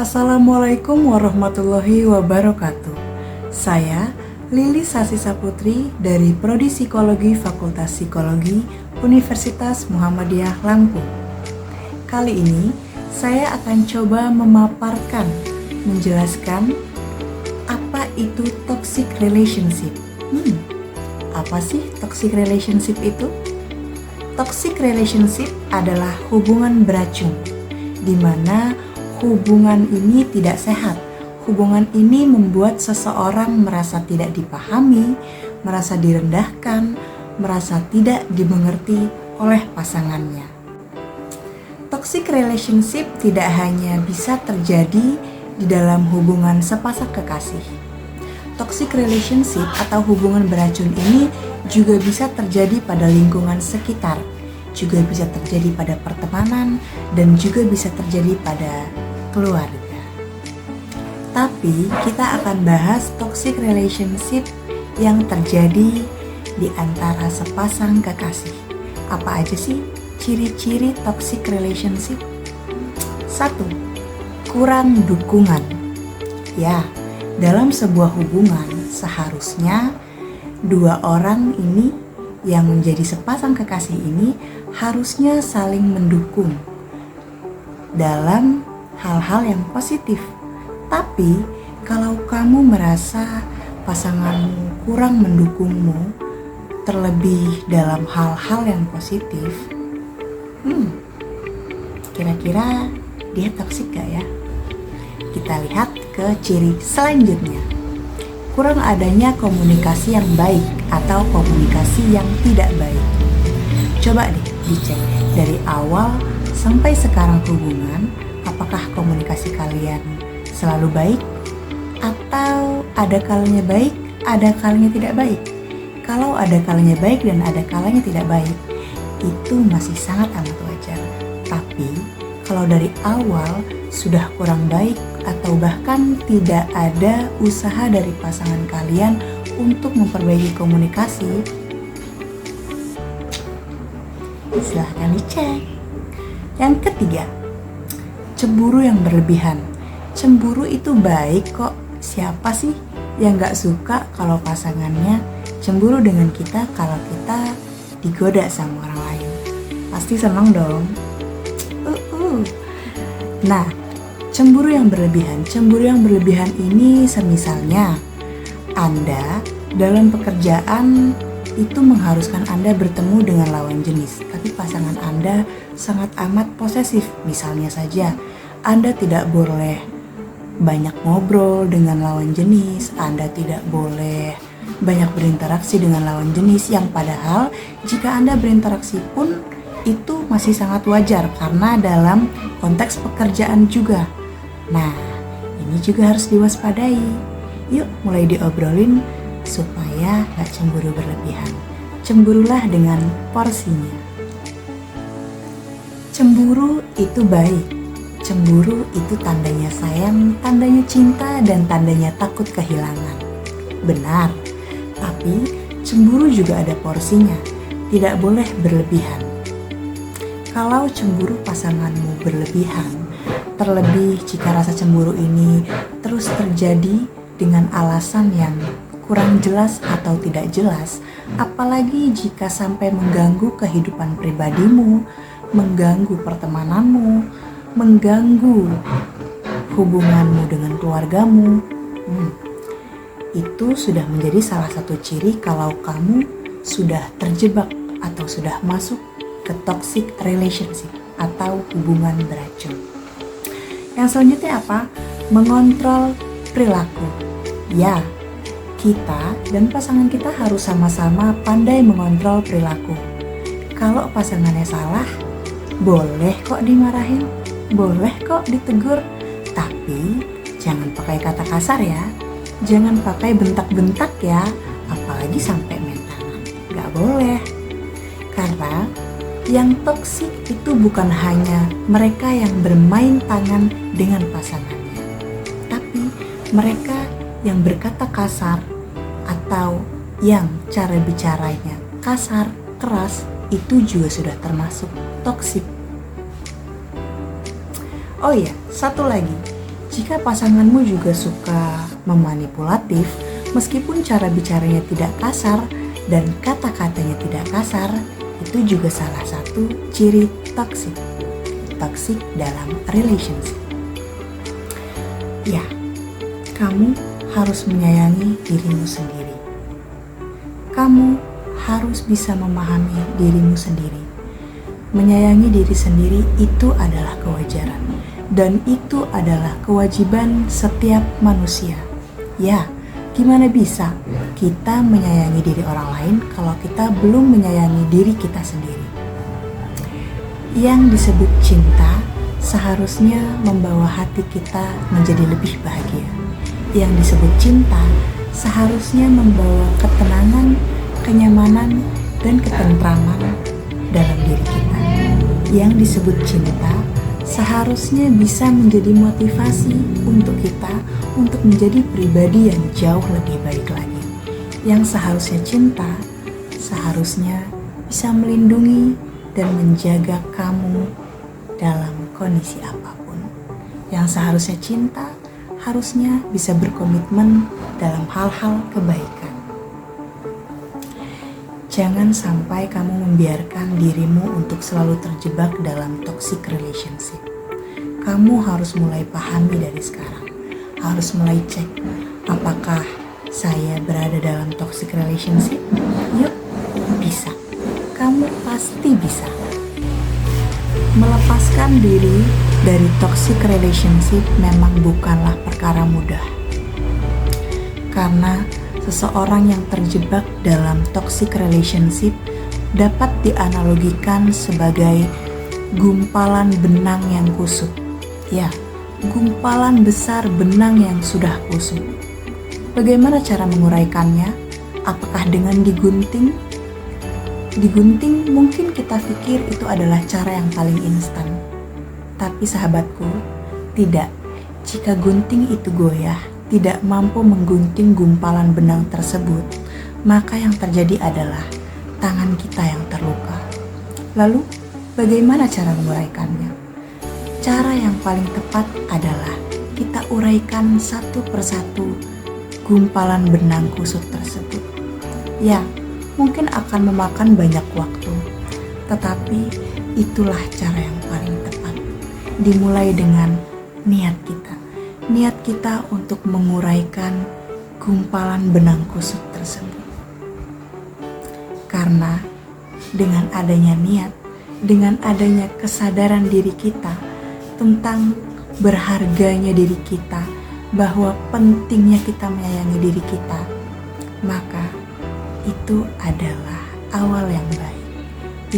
Assalamualaikum warahmatullahi wabarakatuh. Saya Lili Sasisa Putri dari Prodi Psikologi Fakultas Psikologi Universitas Muhammadiyah Lampung. Kali ini saya akan coba memaparkan, menjelaskan apa itu toxic relationship. Apa sih toxic relationship itu? Toxic relationship adalah hubungan beracun, di mana hubungan ini tidak sehat. Hubungan ini membuat seseorang merasa tidak dipahami, merasa direndahkan, merasa tidak dimengerti oleh pasangannya. Toxic relationship tidak hanya bisa terjadi di dalam hubungan sepasang kekasih. Toxic relationship atau hubungan beracun ini juga bisa terjadi pada lingkungan sekitar, juga bisa terjadi pada pertemanan, dan juga bisa terjadi pada keluarga. Tapi kita akan bahas toxic relationship yang terjadi di antara sepasang kekasih. Apa aja sih ciri-ciri toxic relationship? 1. Kurang dukungan. Ya, dalam sebuah hubungan seharusnya dua orang ini yang menjadi sepasang kekasih ini harusnya saling mendukung dalam hal-hal yang positif. Tapi kalau kamu merasa pasanganmu kurang mendukungmu, terlebih dalam hal-hal yang positif, kira-kira dia toksik gak ya? Kita lihat ke ciri selanjutnya. Kurang adanya komunikasi yang baik atau komunikasi yang tidak baik. Coba deh dicek dari awal sampai sekarang hubungan, apakah komunikasi kalian selalu baik? Atau ada kalanya baik, ada kalanya tidak baik? Kalau ada kalanya baik dan ada kalanya tidak baik, itu masih sangat amat wajar. Tapi kalau dari awal sudah kurang baik atau bahkan tidak ada usaha dari pasangan kalian untuk memperbaiki komunikasi, silahkan dicek. Yang ketiga, cemburu yang berlebihan. Cemburu itu baik kok. Siapa sih yang gak suka kalau pasangannya cemburu dengan kita kalau kita digoda sama orang lain? Pasti senang dong. Nah, cemburu yang berlebihan. Cemburu yang berlebihan ini semisalnya Anda dalam pekerjaan itu mengharuskan Anda bertemu dengan lawan jenis, tapi pasangan Anda sangat amat posesif. Misalnya saja, Anda tidak boleh banyak ngobrol dengan lawan jenis, Anda tidak boleh banyak berinteraksi dengan lawan jenis, yang padahal jika Anda berinteraksi pun itu masih sangat wajar karena dalam konteks pekerjaan juga. Nah, ini juga harus diwaspadai. Yuk mulai diobrolin supaya gak cemburu berlebihan. Cemburulah dengan porsinya. Cemburu itu baik. Cemburu itu tandanya sayang, tandanya cinta, dan tandanya takut kehilangan. Benar, tapi cemburu juga ada porsinya. Tidak boleh berlebihan. Kalau cemburu pasanganmu berlebihan, terlebih jika rasa cemburu ini terus terjadi dengan alasan yang kurang jelas atau tidak jelas, apalagi jika sampai mengganggu kehidupan pribadimu, mengganggu pertemananmu, mengganggu hubunganmu dengan keluargamu, itu sudah menjadi salah satu ciri kalau kamu sudah terjebak atau sudah masuk ke toxic relationship atau hubungan beracun. Yang selanjutnya apa? Mengontrol perilaku. Ya, kita dan pasangan kita harus sama-sama pandai mengontrol perilaku. Kalau pasangannya salah, boleh kok dimarahin, boleh kok ditegur, tapi jangan pakai kata kasar ya, jangan pakai bentak-bentak ya, apalagi sampai main tangan. Gak boleh. Karena yang toksik itu bukan hanya mereka yang bermain tangan dengan pasangannya, tapi mereka yang berkata kasar atau yang cara bicaranya kasar, keras, itu juga sudah termasuk toksik. Oh iya, satu lagi. Jika pasanganmu juga suka memanipulatif, meskipun cara bicaranya tidak kasar dan kata-katanya tidak kasar, itu juga salah satu ciri toksik. Toksik dalam relationship. Ya, kamu harus menyayangi dirimu sendiri. Kamu harus bisa memahami dirimu sendiri. Menyayangi diri sendiri itu adalah kewajaran, dan itu adalah kewajiban setiap manusia. Ya, gimana bisa kita menyayangi diri orang lain kalau kita belum menyayangi diri kita sendiri? Yang disebut cinta seharusnya membawa hati kita menjadi lebih bahagia. Yang disebut cinta seharusnya membawa ketenangan, kenyamanan, dan ketentraman dalam diri kita. Yang disebut cinta seharusnya bisa menjadi motivasi untuk kita untuk menjadi pribadi yang jauh lebih baik lagi. Yang seharusnya cinta seharusnya bisa melindungi dan menjaga kamu dalam kondisi apapun. Yang seharusnya cinta harusnya bisa berkomitmen dalam hal-hal kebaikan. Jangan sampai kamu membiarkan dirimu untuk selalu terjebak dalam toxic relationship. Kamu harus mulai pahami dari sekarang. Harus mulai cek, apakah saya berada dalam toxic relationship? Yuk, bisa. Kamu pasti bisa. Melepaskan diri dari toxic relationship memang bukanlah perkara mudah. Karena seseorang yang terjebak dalam toxic relationship dapat dianalogikan sebagai gumpalan benang yang kusut. Ya, gumpalan besar benang yang sudah kusut. Bagaimana cara menguraikannya? Apakah dengan digunting? Digunting mungkin kita pikir itu adalah cara yang paling instan. Tapi sahabatku, tidak. Jika gunting itu goyah, tidak mampu menggunting gumpalan benang tersebut, maka yang terjadi adalah tangan kita yang terluka. Lalu, bagaimana cara menguraikannya? Cara yang paling tepat adalah kita uraikan satu persatu gumpalan benang kusut tersebut. Ya, mungkin akan memakan banyak waktu, tetapi itulah cara yang paling tepat. Dimulai dengan niat kita. Niat kita untuk menguraikan gumpalan benang kusut tersebut. Karena dengan adanya niat, dengan adanya kesadaran diri kita tentang berharganya diri kita, bahwa pentingnya kita menyayangi diri kita, maka itu adalah awal yang baik.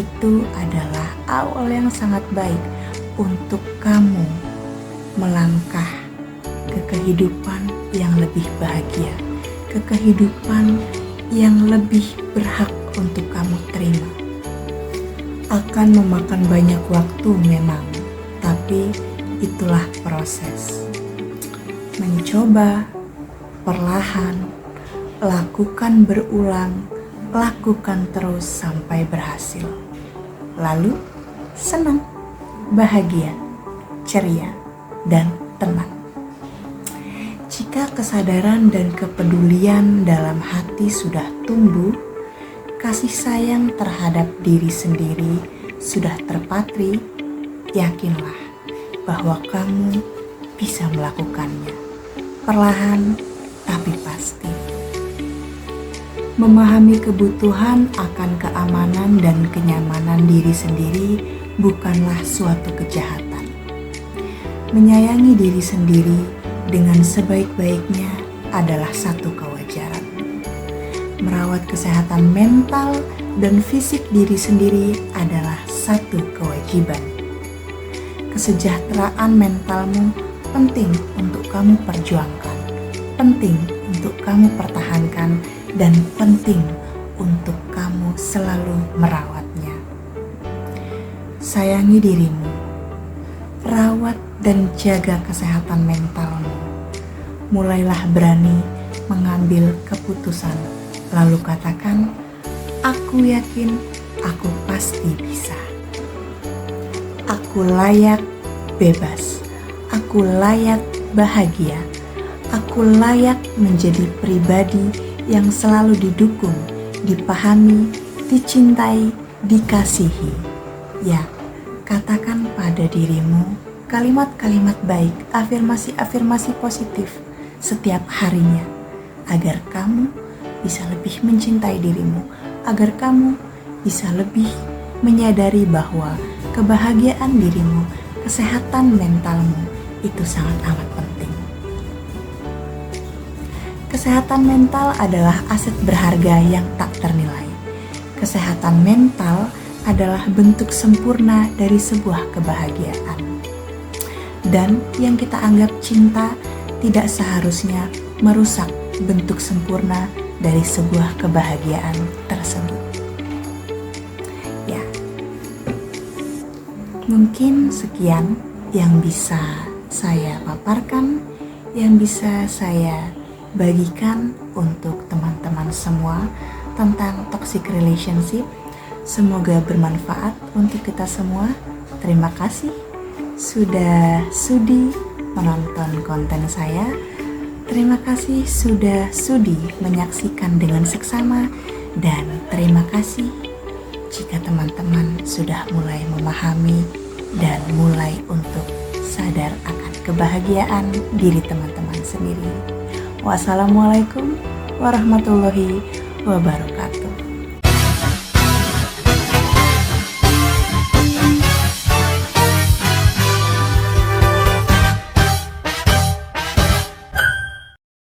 Itu adalah awal yang sangat baik untuk kamu melangkah ke kehidupan yang lebih bahagia, ke kehidupan yang lebih berhak untuk kamu terima. Akan memakan banyak waktu memang, tapi itulah proses. Mencoba perlahan, lakukan berulang, lakukan terus sampai berhasil. Lalu senang, bahagia, ceria, dan tenang. Jika kesadaran dan kepedulian dalam hati sudah tumbuh, kasih sayang terhadap diri sendiri sudah terpatri, yakinlah bahwa kamu bisa melakukannya. Perlahan tapi pasti. Memahami kebutuhan akan keamanan dan kenyamanan diri sendiri bukanlah suatu kejahatan. Menyayangi diri sendiri dengan sebaik-baiknya adalah satu kewajaran. Merawat kesehatan mental dan fisik diri sendiri adalah satu kewajiban. Kesejahteraan mentalmu penting untuk kamu perjuangkan, penting untuk kamu pertahankan, dan penting untuk kamu selalu merawatnya. Sayangi dirimu, rawat dan jaga kesehatan mentalmu. Mulailah berani mengambil keputusan, lalu katakan, aku yakin aku pasti bisa. Aku layak bebas, aku layak bahagia. Aku layak menjadi pribadi yang selalu didukung, dipahami, dicintai, dikasihi. Ya, katakan pada dirimu kalimat-kalimat baik, afirmasi-afirmasi positif setiap harinya, agar kamu bisa lebih mencintai dirimu, agar kamu bisa lebih menyadari bahwa kebahagiaan dirimu, kesehatan mentalmu itu sangat amat penting. Kesehatan mental adalah aset berharga yang tak ternilai. Kesehatan mental adalah bentuk sempurna dari sebuah kebahagiaan. Dan yang kita anggap cinta tidak seharusnya merusak bentuk sempurna dari sebuah kebahagiaan tersebut. Ya, mungkin sekian yang bisa saya paparkan, yang bisa saya bagikan untuk teman-teman semua tentang toxic relationship. Semoga bermanfaat untuk kita semua. Terima kasih sudah sudi menonton konten saya. Terima kasih sudah sudi menyaksikan dengan seksama, dan terima kasih jika teman-teman sudah mulai memahami dan mulai untuk sadar akan kebahagiaan diri teman-teman sendiri. Wassalamualaikum warahmatullahi wabarakatuh.